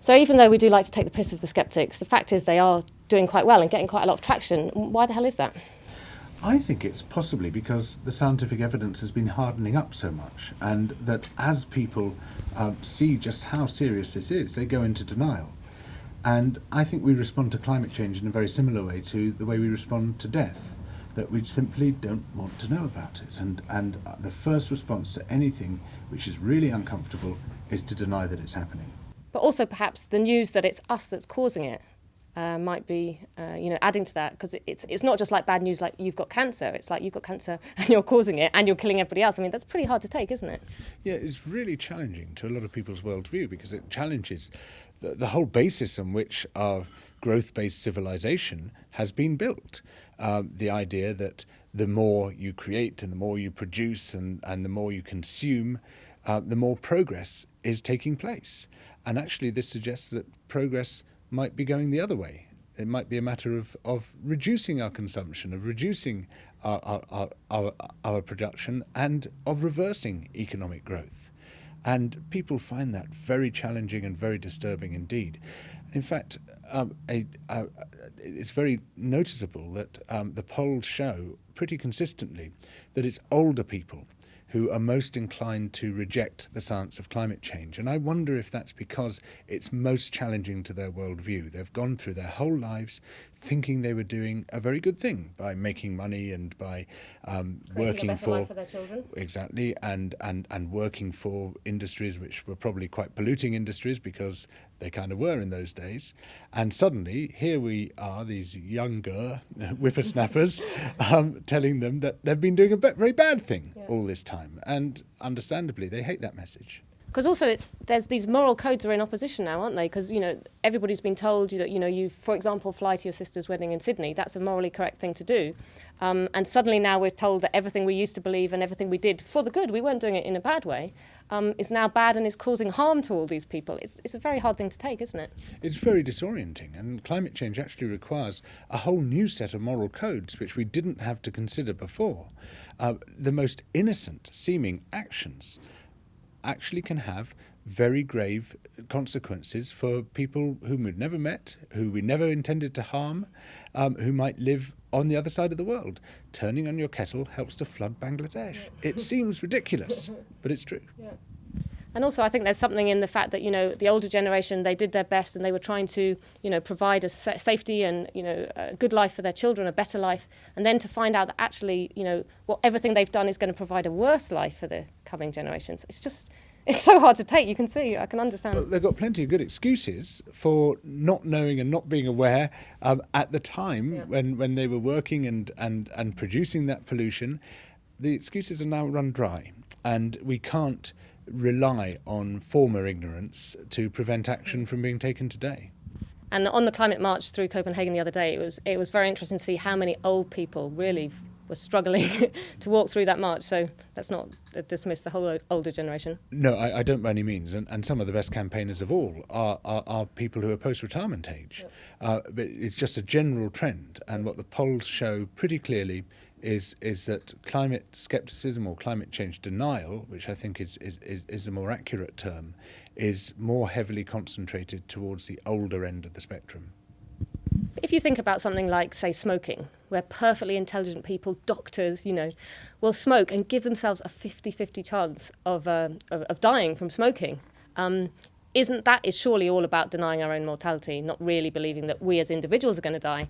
So even though we do like to take the piss of the skeptics, the fact is they are doing quite well and getting quite a lot of traction. Why the hell is that? I think it's possibly because the scientific evidence has been hardening up so much, and that as people see just how serious this is, they go into denial. And I think we respond to climate change in a very similar way to the way we respond to death, that we simply don't want to know about it. And the first response to anything which is really uncomfortable is to deny that it's happening. But also perhaps the news that it's us that's causing it might be, adding to that, because it's not just like bad news like you've got cancer. It's like you've got cancer and you're causing it and you're killing everybody else. I mean, that's pretty hard to take, isn't it? Yeah, it's really challenging to a lot of people's worldview because it challenges the whole basis on which our growth-based civilization has been built. The idea that the more you create and the more you produce and the more you consume, the more progress is taking place. And actually this suggests that progress might be going the other way. It might be a matter of reducing our consumption, of reducing our production, and of reversing economic growth. And people find that very challenging and very disturbing indeed. In fact, it's very noticeable that the polls show pretty consistently that it's older people who are most inclined to reject the science of climate change. And I wonder if that's because it's most challenging to their worldview. They've gone through their whole lives thinking they were doing a very good thing by making money and by working for their children. Exactly, and working for industries which were probably quite polluting industries because they kind of were in those days. And suddenly, here we are, these younger whippersnappers, telling them that they've been doing a very bad thing all this time. And understandably, they hate that message. Because also there's these moral codes are in opposition now, aren't they? Because, everybody's been told that, you, for example, fly to your sister's wedding in Sydney. That's a morally correct thing to do. And suddenly now we're told that everything we used to believe and everything we did for the good, we weren't doing it in a bad way, is now bad and is causing harm to all these people. It's a very hard thing to take, isn't it? It's very disorienting, and climate change actually requires a whole new set of moral codes which we didn't have to consider before. The most innocent seeming actions actually can have very grave consequences for people whom we've never met, who we never intended to harm, who might live on the other side of the world. Turning on your kettle helps to flood Bangladesh. It seems ridiculous, but it's true. Yeah. And also I think there's something in the fact that, the older generation, they did their best and they were trying to, provide a safety and, a good life for their children, a better life. And then to find out that actually, everything they've done is going to provide a worse life for the coming generations. It's so hard to take. You can see, I can understand. Well, they've got plenty of good excuses for not knowing and not being aware at the time when they were working and producing that pollution. The excuses are now run dry, and we can't rely on former ignorance to prevent action from being taken today. And on the climate march through Copenhagen the other day, it was very interesting to see how many old people really were struggling to walk through that march. So let's not dismiss the whole older generation. No, I don't by any means. And some of the best campaigners of all are people who are post-retirement age. But it's just a general trend. And what the polls show pretty clearly is that climate skepticism or climate change denial, which I think is a more accurate term, is more heavily concentrated towards the older end of the spectrum. If you think about something like, say, smoking, where perfectly intelligent people, doctors, will smoke and give themselves a 50-50 chance of dying from smoking, is surely all about denying our own mortality, not really believing that we as individuals are going to die.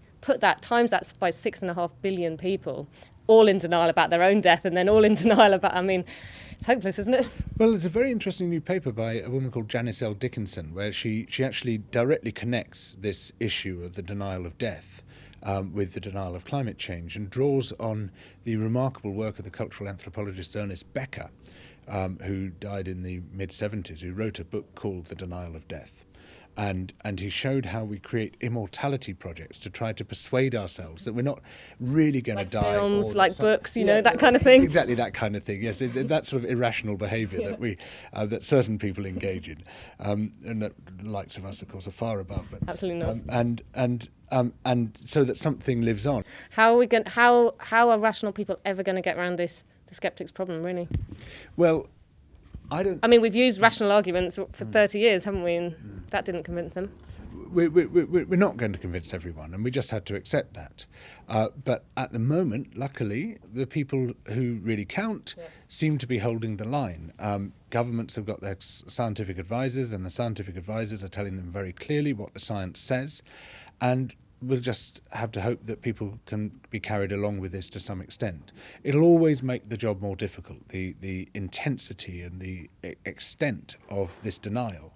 Times that by 6.5 billion people, all in denial about their own death, and then all in denial about, it's hopeless, isn't it? Well, there's a very interesting new paper by a woman called Janice L. Dickinson, where she actually directly connects this issue of the denial of death with the denial of climate change, and draws on the remarkable work of the cultural anthropologist Ernest Becker, who died in the mid-70s, who wrote a book called The Denial of Death. And he showed how we create immortality projects to try to persuade ourselves that we're not really going to die. Films, like books, that kind of thing. Exactly that kind of thing. Yes, it's that sort of irrational behaviour that certain people engage in, and that the likes of us, of course, are far above. But, absolutely not. And so that something lives on. How are rational people ever going to get around the skeptics' problem, really? Well, I mean, we've used rational arguments for 30 years, haven't we? And that didn't convince them. We're not going to convince everyone, and we just had to accept that. But at the moment, luckily, the people who really count seem to be holding the line. Governments have got their scientific advisors, and the scientific advisors are telling them very clearly what the science says. And we'll just have to hope that people can be carried along with this to some extent. It'll always make the job more difficult, the intensity and the extent of this denial.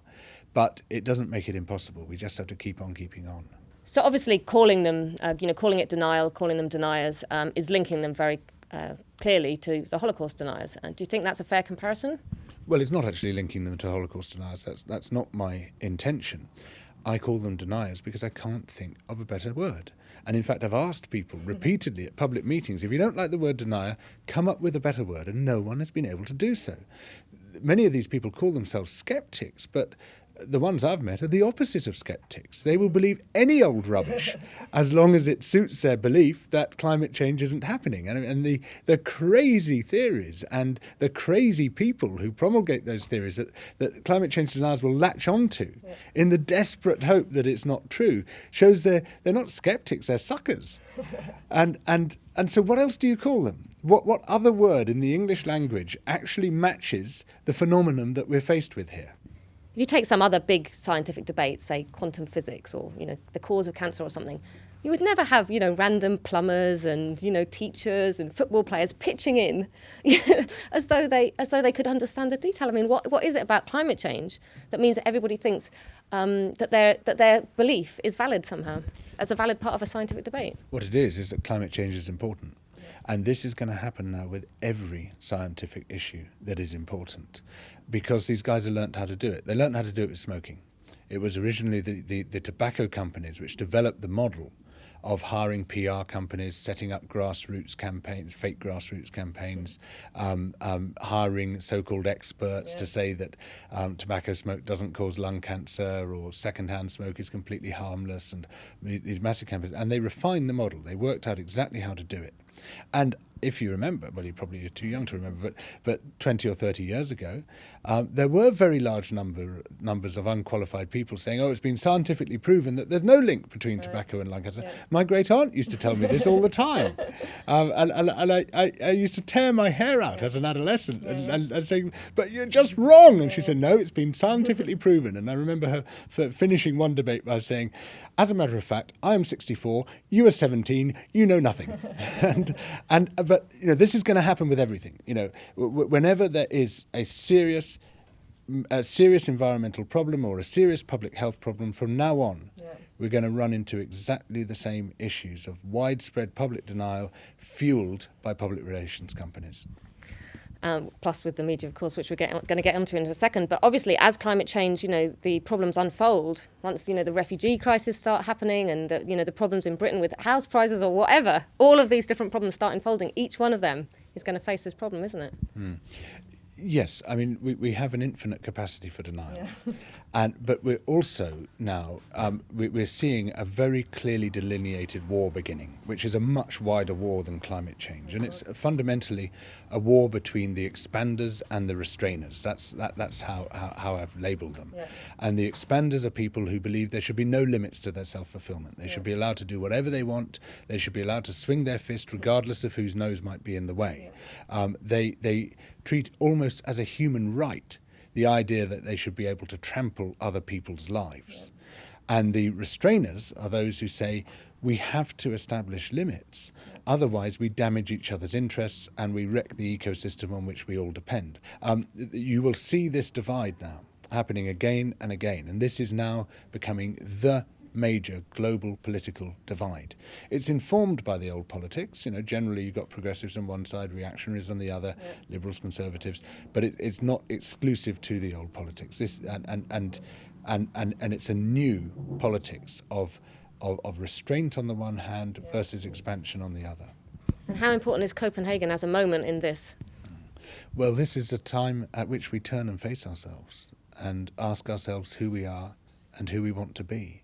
But it doesn't make it impossible. We just have to keep on keeping on. So obviously calling them, calling it denial, calling them deniers, is linking them very clearly to the Holocaust deniers. Do you think that's a fair comparison? Well, it's not actually linking them to Holocaust deniers. That's not my intention. I call them deniers because I can't think of a better word. And in fact, I've asked people repeatedly at public meetings, if you don't like the word denier, come up with a better word, and no one has been able to do so. Many of these people call themselves skeptics, but the ones I've met are the opposite of skeptics. They will believe any old rubbish as long as it suits their belief that climate change isn't happening. And the crazy theories and the crazy people who promulgate those theories that climate change deniers will latch onto in the desperate hope that it's not true shows they're not skeptics, they're suckers. And so what else do you call them? What other word in the English language actually matches the phenomenon that we're faced with here? If you take some other big scientific debate, say quantum physics or, the cause of cancer or something, you would never have, random plumbers and, teachers and football players pitching in as though they could understand the detail. I mean, what is it about climate change that means that everybody thinks that their belief is valid somehow, as a valid part of a scientific debate? What it is that climate change is important. And this is going to happen now with every scientific issue that is important, because these guys have learnt how to do it. They learnt how to do it with smoking. It was originally the tobacco companies which developed the model of hiring PR companies, setting up grassroots campaigns, fake grassroots campaigns, hiring so-called experts to say that tobacco smoke doesn't cause lung cancer or second-hand smoke is completely harmless, and these massive campaigns. And they refined the model. They worked out exactly how to do it. And if you remember, well, you probably are too young to remember, but 20 or 30 years ago, there were very large numbers of unqualified people saying, it's been scientifically proven that there's no link between tobacco and lung cancer. My great aunt used to tell me this all the time. And I used to tear my hair out as an adolescent and say, but you're just wrong. And she said, no, it's been scientifically proven. And I remember her finishing one debate by saying, as a matter of fact, I am 64, you are 17, you know nothing. But this is going to happen with everything. Whenever there is a serious environmental problem or a serious public health problem, from now on, we're going to run into exactly the same issues of widespread public denial fueled by public relations companies. Plus with the media, of course, which we're going to get onto in a second. But obviously, as climate change, the problems unfold, once, the refugee crisis start happening and, the problems in Britain with house prices or whatever, all of these different problems start unfolding. Each one of them is going to face this problem, isn't it? Yes, I mean, we have an infinite capacity for denial. But we're also now, we're seeing a very clearly delineated war beginning, which is a much wider war than climate change. And it's fundamentally a war between the expanders and the restrainers. That's how I've labelled them. And the expanders are people who believe there should be no limits to their self-fulfillment. They should be allowed to do whatever they want. They should be allowed to swing their fist regardless of whose nose might be in the way. They treat almost as a human right the idea that they should be able to trample other people's lives. And the restrainers are those who say, we have to establish limits, otherwise we damage each other's interests and we wreck the ecosystem on which we all depend. You will see this divide now happening again and again, and this is now becoming the major global political divide. It's informed by the old politics. Generally you've got progressives on one side, reactionaries on the other, liberals, conservatives, but it's not exclusive to the old politics. And it's a new politics of restraint on the one hand versus expansion on the other. And how important is Copenhagen as a moment in this? Well, this is a time at which we turn and face ourselves and ask ourselves who we are and who we want to be.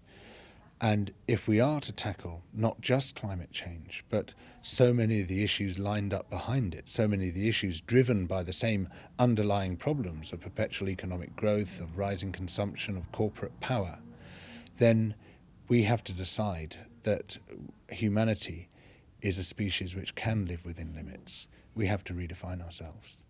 And if we are to tackle not just climate change, but so many of the issues lined up behind it, so many of the issues driven by the same underlying problems of perpetual economic growth, of rising consumption, of corporate power, then we have to decide that humanity is a species which can live within limits. We have to redefine ourselves.